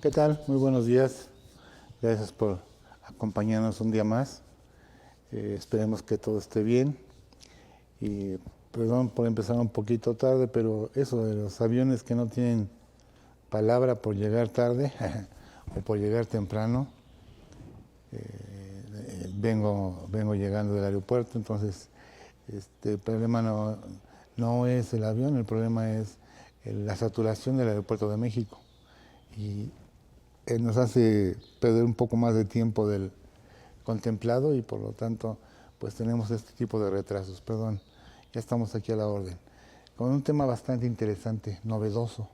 ¿Qué tal? Muy buenos días. Gracias por acompañarnos un día más. Esperemos que todo esté bien. Y perdón por empezar un poquito tarde, pero eso de los aviones que no tienen palabra por llegar tarde o por llegar temprano, vengo llegando del aeropuerto, entonces el problema no es el avión, el problema es la saturación del aeropuerto de México. Y nos hace perder un poco más de tiempo del contemplado y por lo tanto pues tenemos este tipo de retrasos. Perdón, ya estamos aquí a la orden. Con un tema bastante interesante, novedoso,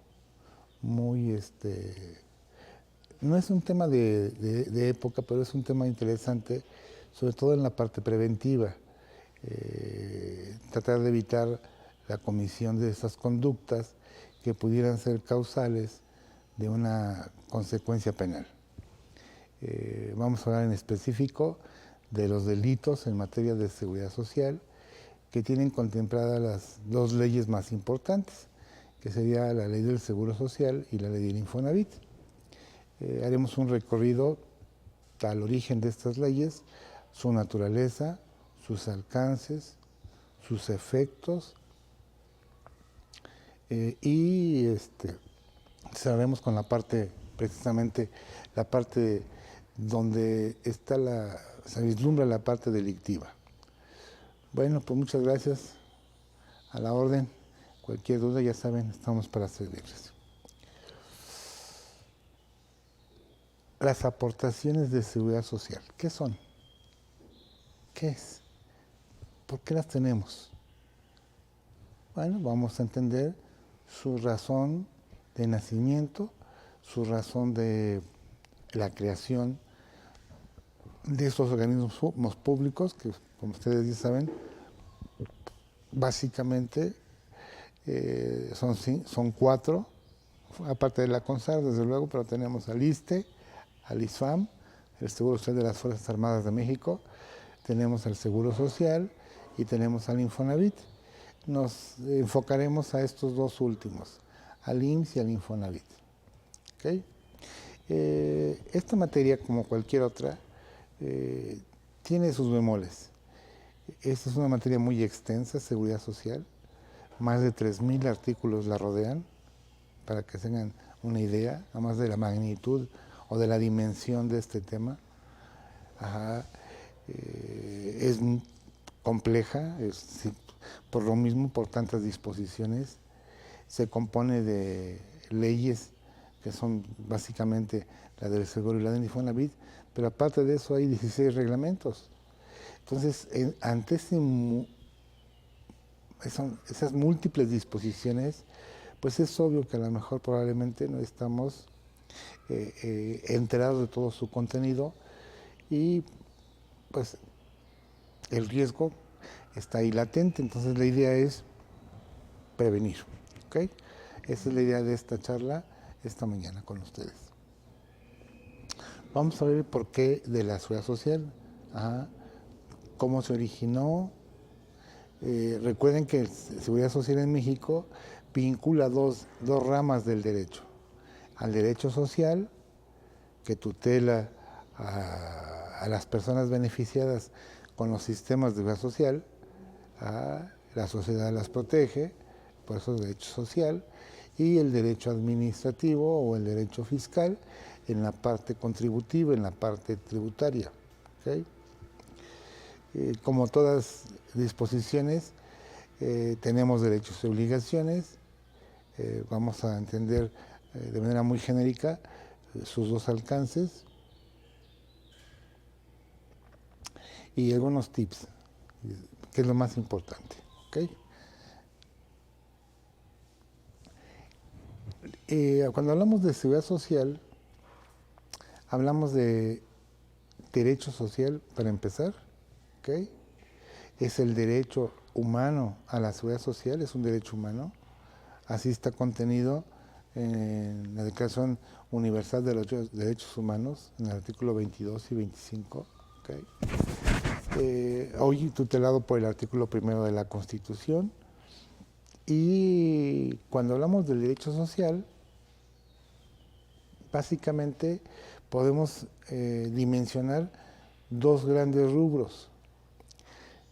muy no es un tema de época, pero es un tema interesante, sobre todo en la parte preventiva. Tratar de evitar la comisión de esas conductas que pudieran ser causales de una consecuencia penal. Vamos a hablar en específico de los delitos en materia de seguridad social que tienen contempladas las dos leyes más importantes, que sería la ley del Seguro Social y la ley del Infonavit. Haremos un recorrido al origen de estas leyes, su naturaleza, sus alcances, sus efectos y cerraremos con la parte, precisamente la parte donde está se vislumbra la parte delictiva. Bueno, pues muchas gracias, a la orden. Cualquier duda, ya saben, estamos para servirles. Las aportaciones de seguridad social, ¿qué son? ¿Qué es? ¿Por qué las tenemos? Bueno, vamos a entender su razón de nacimiento, su razón de la creación de estos organismos públicos, que como ustedes ya saben, básicamente son cuatro, aparte de la CONSAR, desde luego, pero tenemos al ISSSTE, al ISFAM, el Seguro Social de las Fuerzas Armadas de México, tenemos al Seguro Social y tenemos al Infonavit. Nos enfocaremos a estos dos últimos, al IMSS y al Infonavit. ¿Okay? Esta materia, como cualquier otra, tiene sus bemoles. Esta es una materia muy extensa, seguridad social. Más de 3,000 artículos la rodean, para que tengan una idea, además de la magnitud o de la dimensión de este tema. Es compleja, por lo mismo, por tantas disposiciones. Se compone de leyes que son básicamente la del Seguro y la del Infonavit, pero aparte de eso hay 16 reglamentos. Entonces, ante esas múltiples disposiciones, pues es obvio que a lo mejor probablemente no estamos enterados de todo su contenido y pues el riesgo está ahí latente. Entonces la idea es prevenir. ¿Okay? Esa es la idea de esta charla esta mañana con ustedes. Vamos a ver el porqué de la seguridad social, cómo se originó. Recuerden que seguridad social en México vincula dos ramas del derecho. Al derecho social, que tutela a las personas beneficiadas con los sistemas de seguridad social, la sociedad las protege, por eso es derecho social, y el derecho administrativo o el derecho fiscal en la parte contributiva, en la parte tributaria. ¿Okay? Como todas disposiciones, tenemos derechos y obligaciones. Vamos a entender de manera muy genérica sus dos alcances y algunos tips, que es lo más importante. ¿Okay? Cuando hablamos de seguridad social, hablamos de derecho social para empezar. ¿Okay? Es el derecho humano a la seguridad social, es un derecho humano. Así está contenido en la Declaración Universal de los Derechos Humanos, en el artículo 22 y 25. ¿Okay? Hoy tutelado por el artículo 1 de la Constitución. Y cuando hablamos del derecho social, básicamente podemos dimensionar dos grandes rubros: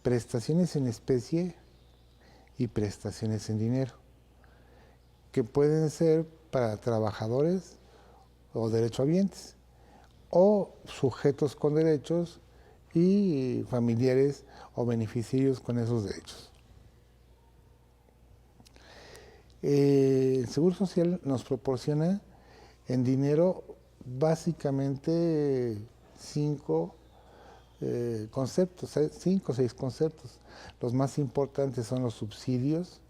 prestaciones en especie y prestaciones en dinero, que pueden ser para trabajadores o derechohabientes, o sujetos con derechos y familiares o beneficiarios con esos derechos. El Seguro Social nos proporciona en dinero básicamente 5 conceptos, 5 o 6 conceptos. Los más importantes son los subsidios,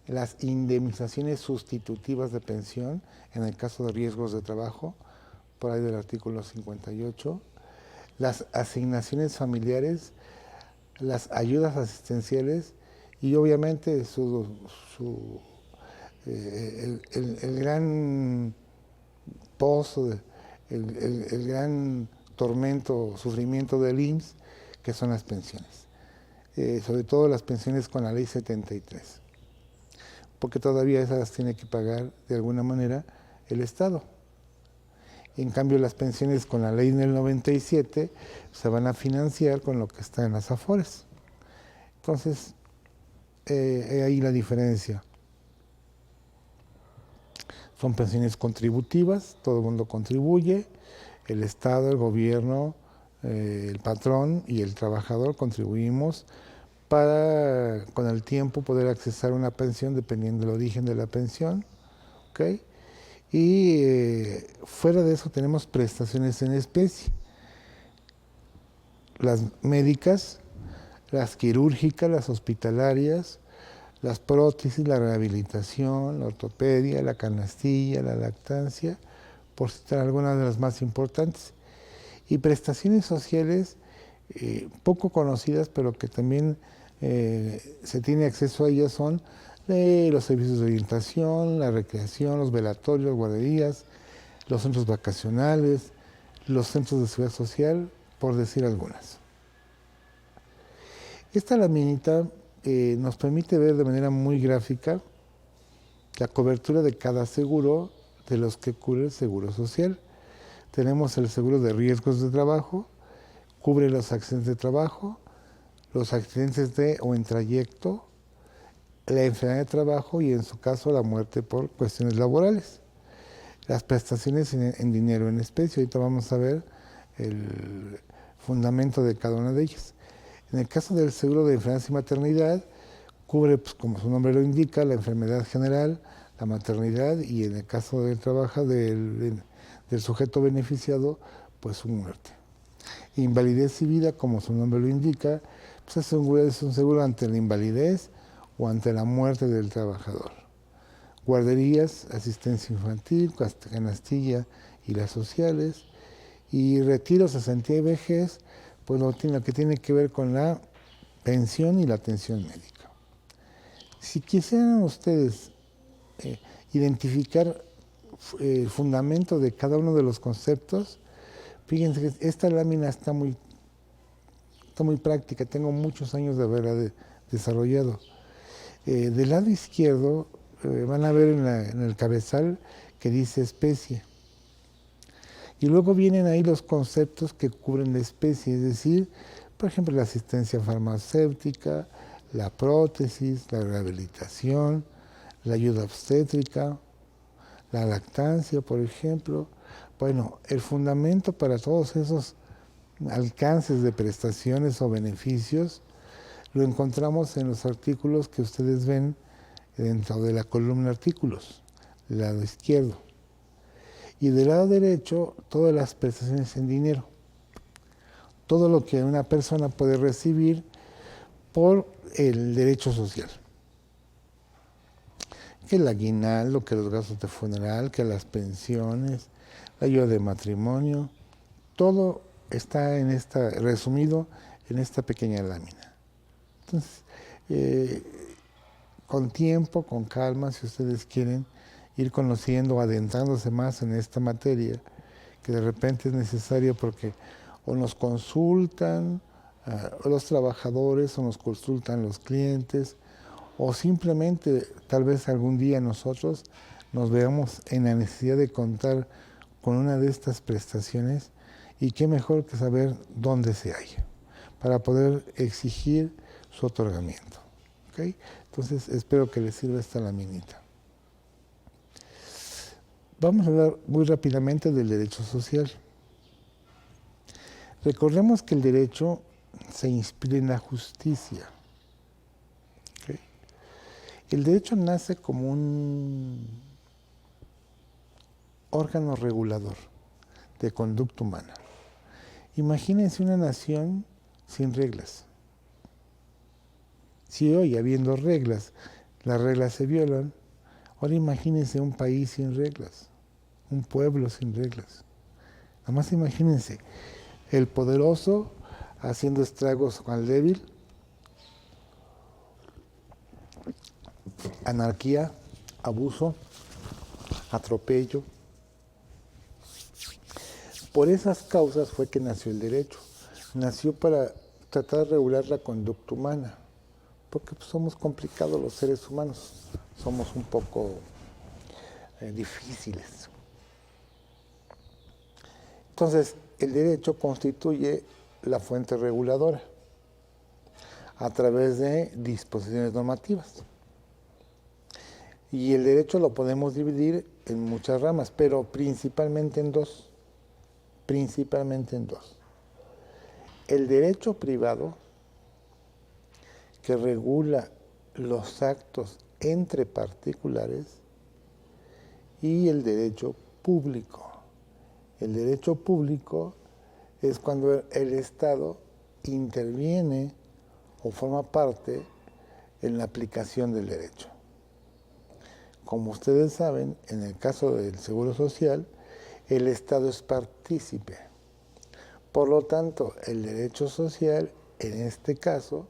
las indemnizaciones sustitutivas de pensión en el caso de riesgos de trabajo, por ahí del artículo 58, las asignaciones familiares, las ayudas asistenciales y obviamente el gran pozo, el gran tormento, sufrimiento del IMSS, que son las pensiones. Sobre todo las pensiones con la ley 73, porque todavía esas las tiene que pagar de alguna manera el Estado. En cambio, las pensiones con la ley del 97 se van a financiar con lo que está en las AFORES. Entonces, ahí la diferencia. Son pensiones contributivas, todo el mundo contribuye, el Estado, el gobierno, el patrón y el trabajador contribuimos para, con el tiempo, poder accesar a una pensión dependiendo del origen de la pensión, ¿okay? Y fuera de eso tenemos prestaciones en especie, las médicas, las quirúrgicas, las hospitalarias, las prótesis, la rehabilitación, la ortopedia, la canastilla, la lactancia, por citar algunas de las más importantes. Y prestaciones sociales poco conocidas, pero que también se tiene acceso a ellas, son los servicios de orientación, la recreación, los velatorios, guarderías, los centros vacacionales, los centros de seguridad social, por decir algunas. Esta laminita nos permite ver de manera muy gráfica la cobertura de cada seguro de los que cubre el Seguro Social. Tenemos el seguro de riesgos de trabajo, cubre los accidentes de trabajo, los accidentes de o en trayecto, la enfermedad de trabajo y en su caso la muerte por cuestiones laborales. Las prestaciones en dinero en especie, ahorita vamos a ver el fundamento de cada una de ellas. En el caso del seguro de enfermedad y maternidad, cubre, pues, como su nombre lo indica, la enfermedad general, la maternidad y en el caso del trabajo del sujeto beneficiado, pues su muerte. Invalidez y vida, como su nombre lo indica, pues es un seguro ante la invalidez o ante la muerte del trabajador. Guarderías, asistencia infantil, canastilla y las sociales, y retiro, cesantía y vejez, pues lo que tiene que ver con la pensión y la atención médica. Si quisieran ustedes identificar el fundamento de cada uno de los conceptos, fíjense que esta lámina está muy práctica, tengo muchos años de haberla desarrollado. Del lado izquierdo van a ver en el cabezal que dice especie. Y luego vienen ahí los conceptos que cubren la especie, es decir, por ejemplo, la asistencia farmacéutica, la prótesis, la rehabilitación, la ayuda obstétrica, la lactancia, por ejemplo. Bueno, el fundamento para todos esos alcances de prestaciones o beneficios lo encontramos en los artículos que ustedes ven dentro de la columna artículos, del lado izquierdo. Y del lado derecho, todas las prestaciones en dinero. Todo lo que una persona puede recibir por el derecho social. Que el aguinaldo, que los gastos de funeral, que las pensiones, la ayuda de matrimonio, todo está resumido en esta pequeña lámina. Entonces, con tiempo, con calma, si ustedes quieren ir conociendo, adentrándose más en esta materia, que de repente es necesario porque o nos consultan los trabajadores, o nos consultan los clientes, o simplemente tal vez algún día nosotros nos veamos en la necesidad de contar con una de estas prestaciones, y qué mejor que saber dónde se halla para poder exigir su otorgamiento. ¿Okay? Entonces, espero que les sirva esta laminita. Vamos a hablar muy rápidamente del derecho social. Recordemos que el derecho se inspira en la justicia. ¿Okay? El derecho nace como un órgano regulador de conducta humana. Imagínense una nación sin reglas. Si hoy, habiendo reglas, las reglas se violan, ahora imagínense un país sin reglas, un pueblo sin reglas. Nada más imagínense el poderoso haciendo estragos al débil, anarquía, abuso, atropello. Por esas causas fue que nació el derecho. Nació para tratar de regular la conducta humana, porque pues, somos complicados los seres humanos, somos un poco difíciles. Entonces, el derecho constituye la fuente reguladora a través de disposiciones normativas. Y el derecho lo podemos dividir en muchas ramas, pero principalmente en dos. El derecho privado, que regula los actos entre particulares, y el derecho público. El derecho público es cuando el Estado interviene o forma parte en la aplicación del derecho. Como ustedes saben, en el caso del Seguro Social, el Estado es partícipe. Por lo tanto, el derecho social, en este caso,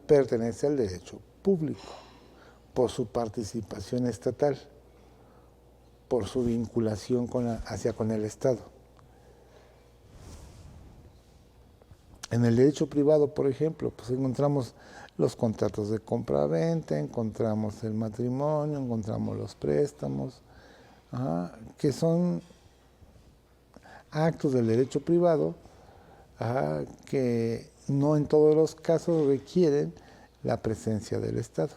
pertenece al derecho público, por su participación estatal, por su vinculación con el Estado. En el derecho privado, por ejemplo, pues encontramos los contratos de compra-venta, encontramos el matrimonio, encontramos los préstamos, que son actos del derecho privado que no en todos los casos requieren la presencia del Estado,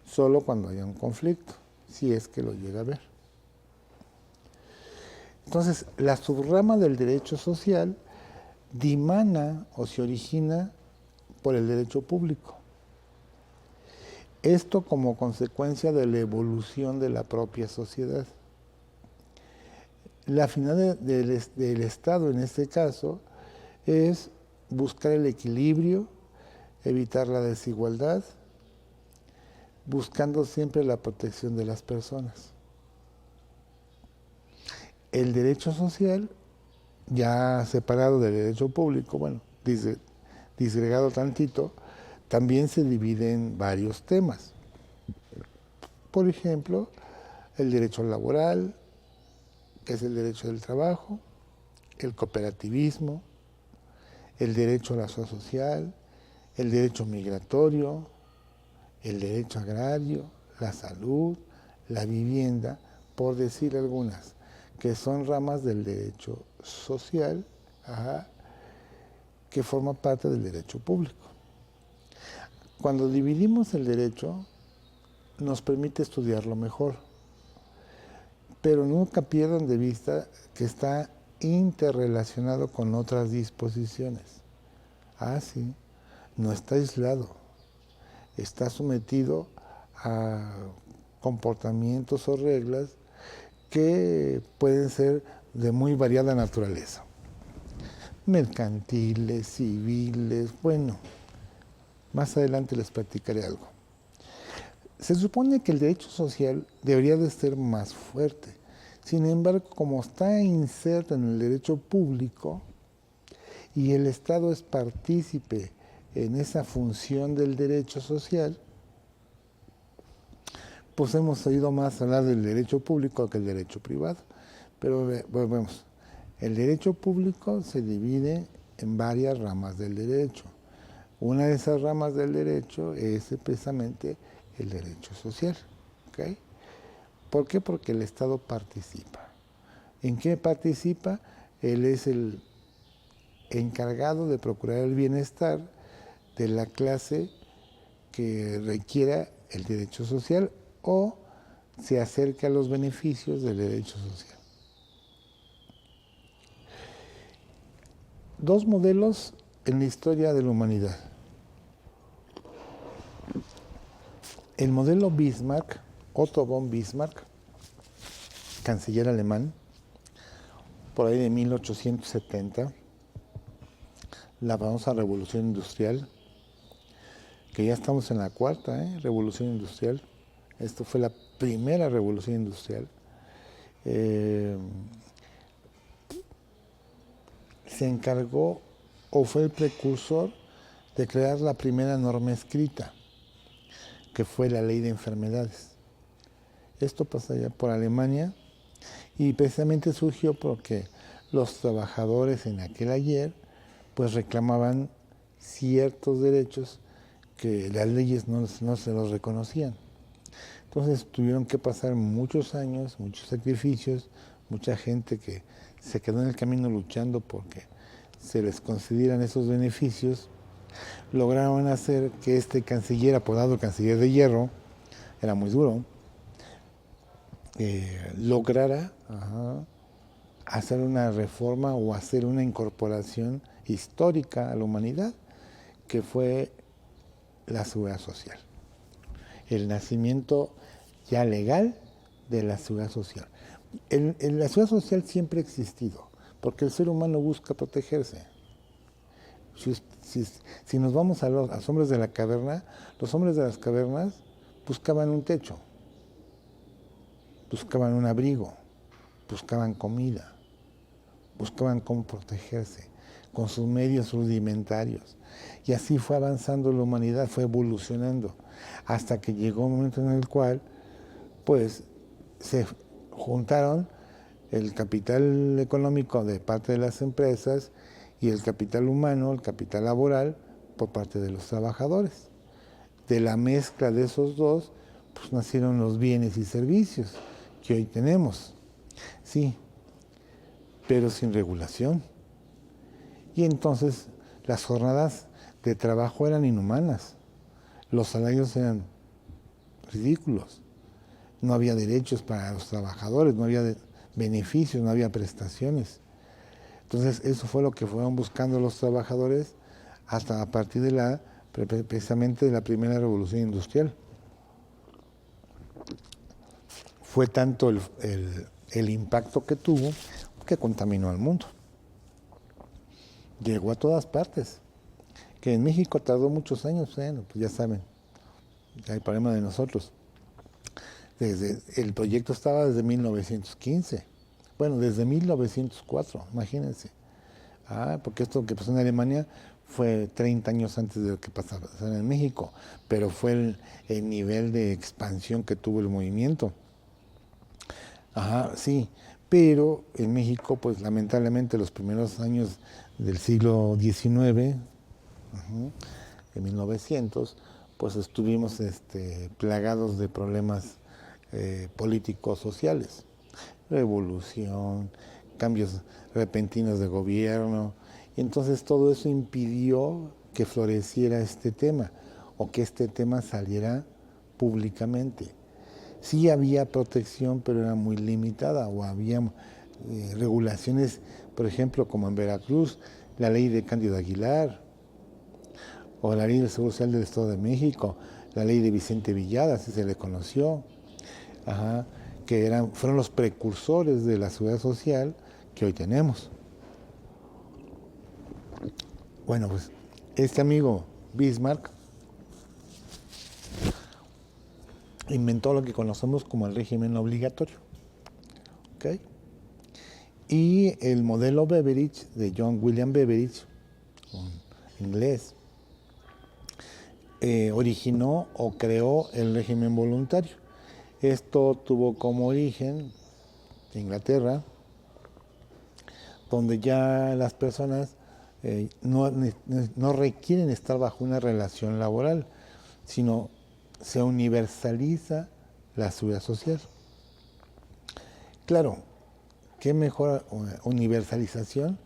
solo cuando haya un conflicto, si es que lo llega a haber. Entonces, la subrama del derecho social dimana o se origina por el derecho público. Esto como consecuencia de la evolución de la propia sociedad. La finalidad del Estado en este caso es buscar el equilibrio, evitar la desigualdad, buscando siempre la protección de las personas. El derecho social, ya separado del derecho público, bueno, disgregado tantito, también se divide en varios temas. Por ejemplo, el derecho laboral, que es el derecho del trabajo, el cooperativismo, el derecho a la acción social, el derecho migratorio, el derecho agrario, la salud, la vivienda, por decir algunas, que son ramas del derecho social, que forma parte del derecho público. Cuando dividimos el derecho, nos permite estudiarlo mejor, pero nunca pierdan de vista que está interrelacionado con otras disposiciones. Sí, no está aislado, está sometido a comportamientos o reglas que pueden ser de muy variada naturaleza. Mercantiles, civiles, bueno, más adelante les platicaré algo. Se supone que el derecho social debería de ser más fuerte. Sin embargo, como está inserto en el derecho público y el Estado es partícipe en esa función del derecho social, pues hemos oído más hablar del derecho público que el derecho privado. Pero vemos, el derecho público se divide en varias ramas del derecho. Una de esas ramas del derecho es precisamente el derecho social. ¿ok? ¿Por qué? Porque el Estado participa. ¿En qué participa? Él es el encargado de procurar el bienestar de la clase que requiera el derecho social o se acerca a los beneficios del derecho social. Dos modelos en la historia de la humanidad. El modelo Bismarck, Otto von Bismarck, canciller alemán, por ahí de 1870, la famosa revolución industrial, que ya estamos en la cuarta revolución industrial. Esto fue la primera revolución industrial. Se encargó o fue el precursor de crear la primera norma escrita, que fue la ley de enfermedades. Esto pasa ya por Alemania y precisamente surgió porque los trabajadores en aquel ayer pues reclamaban ciertos derechos que las leyes no se los reconocían. Entonces tuvieron que pasar muchos años, muchos sacrificios, mucha gente que se quedó en el camino luchando porque se les concedieran esos beneficios. Lograron hacer que este canciller, apodado canciller de hierro, era muy duro, lograra hacer una reforma o hacer una incorporación histórica a la humanidad, que fue la seguridad social. El nacimiento ya legal de la seguridad social. La seguridad social siempre ha existido, porque el ser humano busca protegerse. Si nos vamos a los hombres de la caverna, los hombres de las cavernas buscaban un techo, buscaban un abrigo, buscaban comida, buscaban cómo protegerse con sus medios rudimentarios. Y así fue avanzando la humanidad, fue evolucionando, hasta que llegó un momento en el cual pues se juntaron el capital económico de parte de las empresas y el capital humano, el capital laboral, por parte de los trabajadores. De la mezcla de esos dos, pues nacieron los bienes y servicios que hoy tenemos. Sí, pero sin regulación. Y entonces las jornadas de trabajo eran inhumanas, los salarios eran ridículos, no había derechos para los trabajadores, no había beneficios, no había prestaciones. Entonces eso fue lo que fueron buscando los trabajadores hasta a partir de precisamente de la primera revolución industrial. Fue tanto el impacto que tuvo que contaminó al mundo. Llegó a todas partes. Que en México tardó muchos años, pues ya saben, ya hay problema de nosotros. El proyecto estaba desde 1915, bueno, desde 1904, imagínense. Porque esto que pasó en Alemania fue 30 años antes de lo que pasaba en México, pero fue el nivel de expansión que tuvo el movimiento. Sí, pero en México, pues lamentablemente los primeros años del siglo XIX, en 1900, pues estuvimos plagados de problemas políticos sociales, revolución, cambios repentinos de gobierno, y entonces todo eso impidió que floreciera este tema o que este tema saliera públicamente. Sí había protección, pero era muy limitada, o había regulaciones, por ejemplo, como en Veracruz, la ley de Cándido Aguilar, o la ley del Seguro Social del Estado de México, la ley de Vicente Villada, así se le conoció, que fueron los precursores de la seguridad social que hoy tenemos. Bueno, pues este amigo Bismarck inventó lo que conocemos como el régimen obligatorio. ¿Okay? Y el modelo Beveridge, de John William Beveridge, un inglés, originó o creó el régimen voluntario. Esto tuvo como origen Inglaterra, donde ya las personas no requieren estar bajo una relación laboral, sino se universaliza la seguridad social. Claro, qué mejor universalización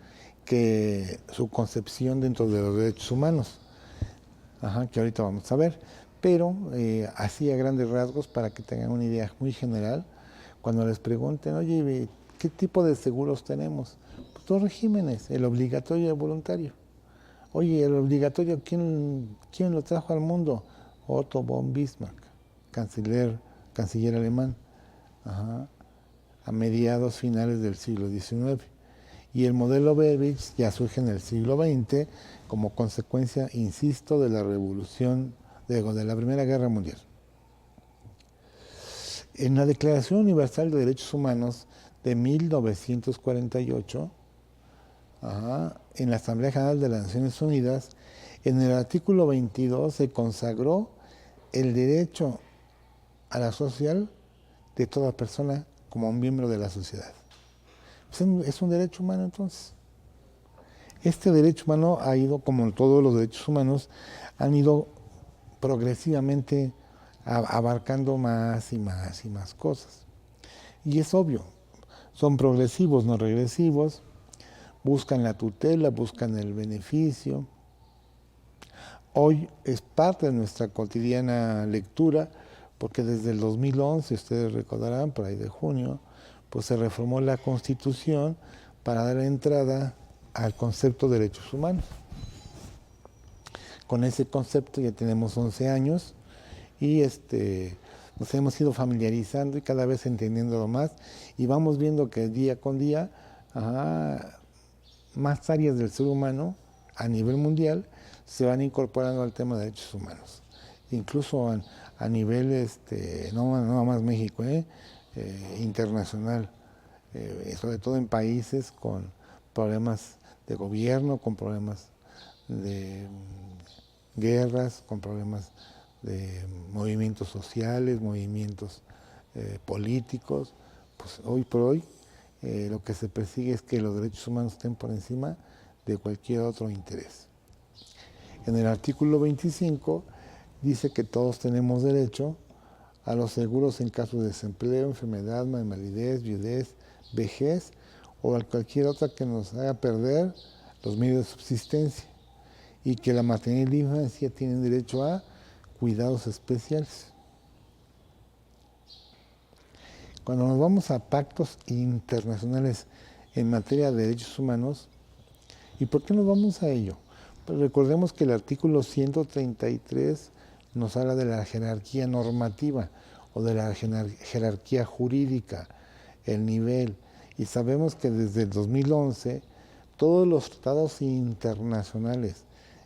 que su concepción dentro de los derechos humanos, que ahorita vamos a ver, pero así a grandes rasgos para que tengan una idea muy general, cuando les pregunten, oye, ¿qué tipo de seguros tenemos? Pues dos regímenes, el obligatorio y el voluntario. Oye, el obligatorio, ¿quién lo trajo al mundo? Otto von Bismarck, canciller alemán, a mediados finales del siglo XIX. Y el modelo Beveridge ya surge en el siglo XX como consecuencia, insisto, de la revolución, de la Primera Guerra Mundial. En la Declaración Universal de Derechos Humanos de 1948, en la Asamblea General de las Naciones Unidas, en el artículo 22 se consagró el derecho a la social de toda persona como un miembro de la sociedad. Es un derecho humano entonces. Este derecho humano ha ido, como todos los derechos humanos, han ido progresivamente abarcando más y más y más cosas. Y es obvio, son progresivos, no regresivos, buscan la tutela, buscan el beneficio. Hoy es parte de nuestra cotidiana lectura, porque desde el 2011, ustedes recordarán, por ahí de junio, pues se reformó la Constitución para dar entrada al concepto de derechos humanos. Con ese concepto ya tenemos 11 años y nos hemos ido familiarizando y cada vez entendiéndolo más, y vamos viendo que día con día más áreas del ser humano a nivel mundial se van incorporando al tema de derechos humanos. Incluso a nivel, no más México, internacional, sobre todo en países con problemas de gobierno, con problemas de guerras, con problemas de movimientos sociales, movimientos políticos. Pues hoy por hoy lo que se persigue es que los derechos humanos estén por encima de cualquier otro interés. En el artículo 25 dice que todos tenemos derecho a los seguros en caso de desempleo, enfermedad, invalidez, viudez, vejez o a cualquier otra que nos haga perder los medios de subsistencia, y que la maternidad y la infancia tienen derecho a cuidados especiales. Cuando nos vamos a pactos internacionales en materia de derechos humanos, ¿y por qué nos vamos a ello? Pues recordemos que el artículo 133 nos habla de la jerarquía normativa o de la jerarquía jurídica, el nivel, y sabemos que desde el 2011 todos los tratados internacionales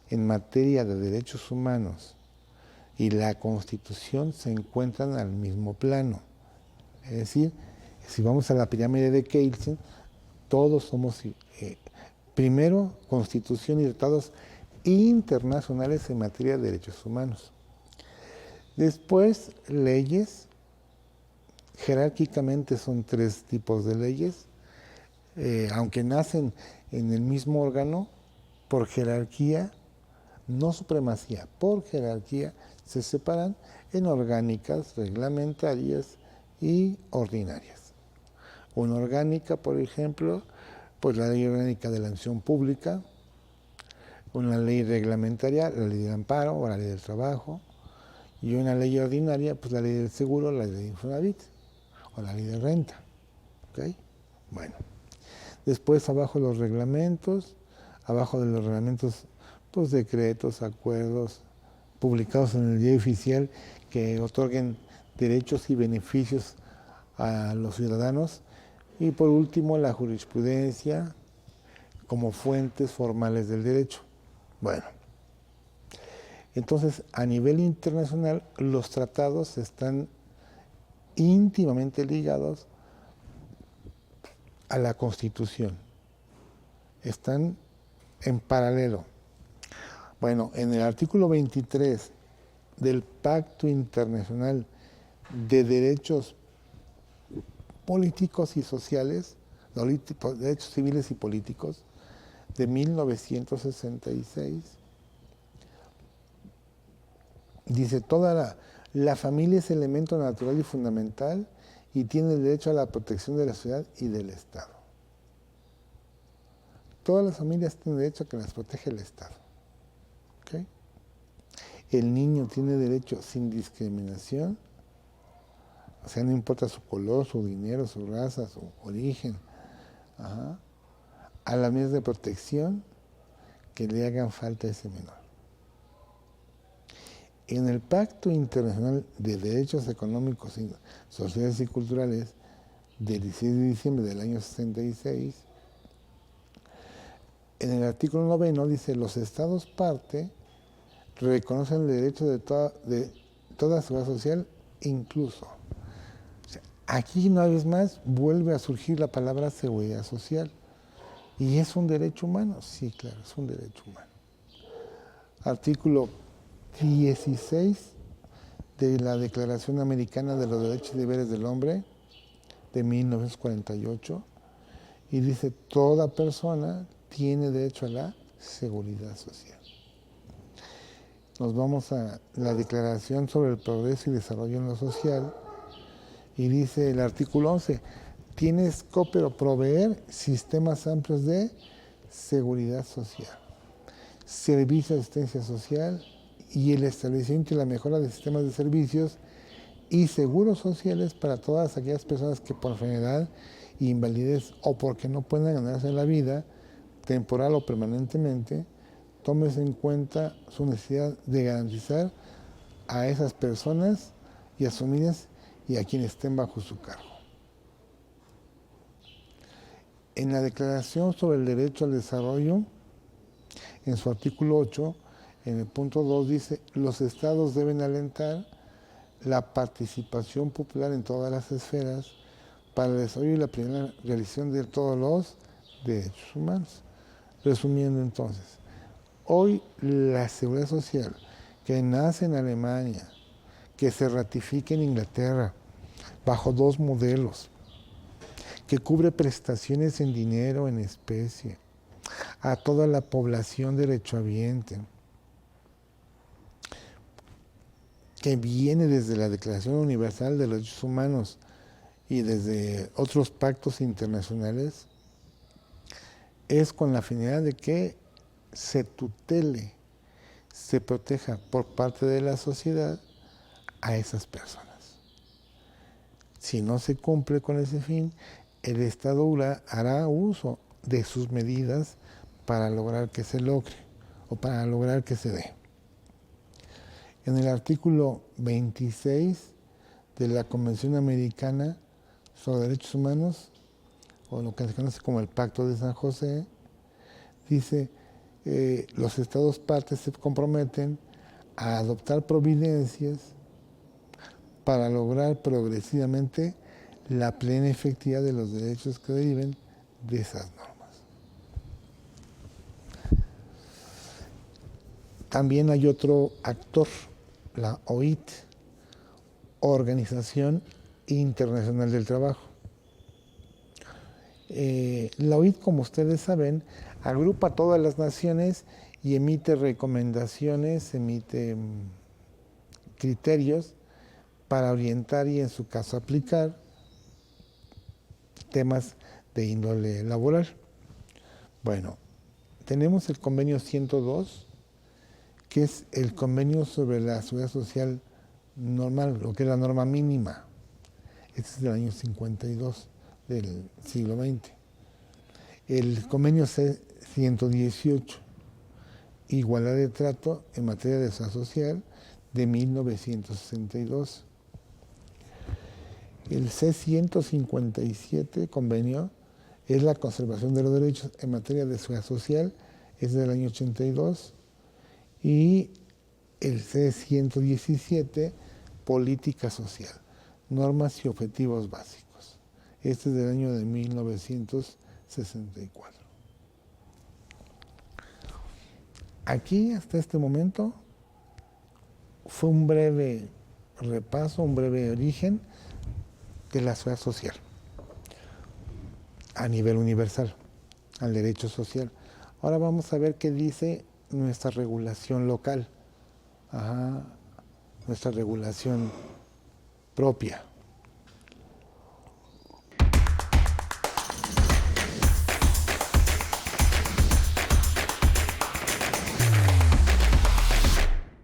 en materia de derechos humanos y la Constitución se encuentran al mismo plano. Es decir, si vamos a la pirámide de Kelsen, todos somos, primero, Constitución y tratados internacionales en materia de derechos humanos. Después, leyes. Jerárquicamente son 3 tipos de leyes, aunque nacen en el mismo órgano, por jerarquía, no supremacía, por jerarquía, se separan en orgánicas, reglamentarias y ordinarias. Una orgánica, por ejemplo, pues la ley orgánica de la función pública, una ley reglamentaria, la ley del amparo o la ley del trabajo, y una ley ordinaria, pues la ley del seguro, la ley de Infonavit o la ley de renta. ¿Okay? Bueno, después abajo los reglamentos, abajo de los reglamentos, pues decretos, acuerdos publicados en el diario oficial que otorguen derechos y beneficios a los ciudadanos, y por último la jurisprudencia como fuentes formales del derecho. Bueno, entonces a nivel internacional los tratados están íntimamente ligados a la Constitución, están en paralelo. Bueno, en el artículo 23 del Pacto Internacional de Derechos Políticos y Sociales, derechos civiles y políticos, de 1966, dice: toda La familia es elemento natural y fundamental y tiene el derecho a la protección de la sociedad y del Estado. Todas las familias tienen derecho a que las proteja el Estado. ¿Okay? El niño tiene derecho sin discriminación, o sea, no importa su color, su dinero, su raza, su origen, a las medidas de protección que le hagan falta a ese menor. En el Pacto Internacional de Derechos Económicos, Sociales y Culturales del 16 de diciembre del año 66, en el artículo 9 dice: los estados parte reconocen el derecho de toda seguridad social, incluso. O sea, aquí una vez más vuelve a surgir la palabra seguridad social. ¿Y es un derecho humano? Sí, claro, es un derecho humano. Artículo 16 de la Declaración Americana de los Derechos y Deberes del Hombre de 1948, y dice: toda persona tiene derecho a la seguridad social. Nos vamos a la Declaración sobre el Progreso y Desarrollo en lo Social, y dice el artículo 11: tienes que proveer sistemas amplios de seguridad social, servicio de asistencia social y el establecimiento y la mejora de sistemas de servicios y seguros sociales para todas aquellas personas que por enfermedad, invalidez o porque no pueden ganarse la vida, temporal o permanentemente, tomes en cuenta su necesidad de garantizar a esas personas y a sus familias y a quienes estén bajo su cargo. En la Declaración sobre el Derecho al Desarrollo, en su artículo 8, en el punto 2 dice: los estados deben alentar la participación popular en todas las esferas para el desarrollo y la plena realización de todos los derechos humanos. Resumiendo entonces, hoy la seguridad social que nace en Alemania, que se ratifica en Inglaterra, bajo 2 modelos, que cubre prestaciones en dinero, en especie, a toda la población derechohabiente, que viene desde la Declaración Universal de los Derechos Humanos y desde otros pactos internacionales, es con la finalidad de que se tutele, se proteja por parte de la sociedad a esas personas. Si no se cumple con ese fin, el Estado hará uso de sus medidas para lograr que se logre o para lograr que se dé. En el artículo 26 de la Convención Americana sobre Derechos Humanos, o lo que se conoce como el Pacto de San José, dice: los estados partes se comprometen a adoptar providencias para lograr progresivamente la plena efectividad de los derechos que deriven de esas normas. También hay otro actor, la OIT, Organización Internacional del Trabajo. La OIT, como ustedes saben, agrupa a todas las naciones y emite recomendaciones, emite criterios para orientar y, en su caso, aplicar temas de índole laboral. Bueno, tenemos el convenio 102, que es el convenio sobre la seguridad social normal, lo que es la norma mínima. Este es del año 52 del siglo XX. El convenio C-118, igualdad de trato en materia de seguridad social, de 1962. El C-157, convenio, es la conservación de los derechos en materia de seguridad social, es del año 82. Y el C-117, política social, normas y objetivos básicos. Este es del año de 1964. Aquí, hasta este momento, fue un breve repaso, un breve origen de la seguridad social a nivel universal, al derecho social. Ahora vamos a ver qué dice nuestra regulación local. nuestra regulación propia.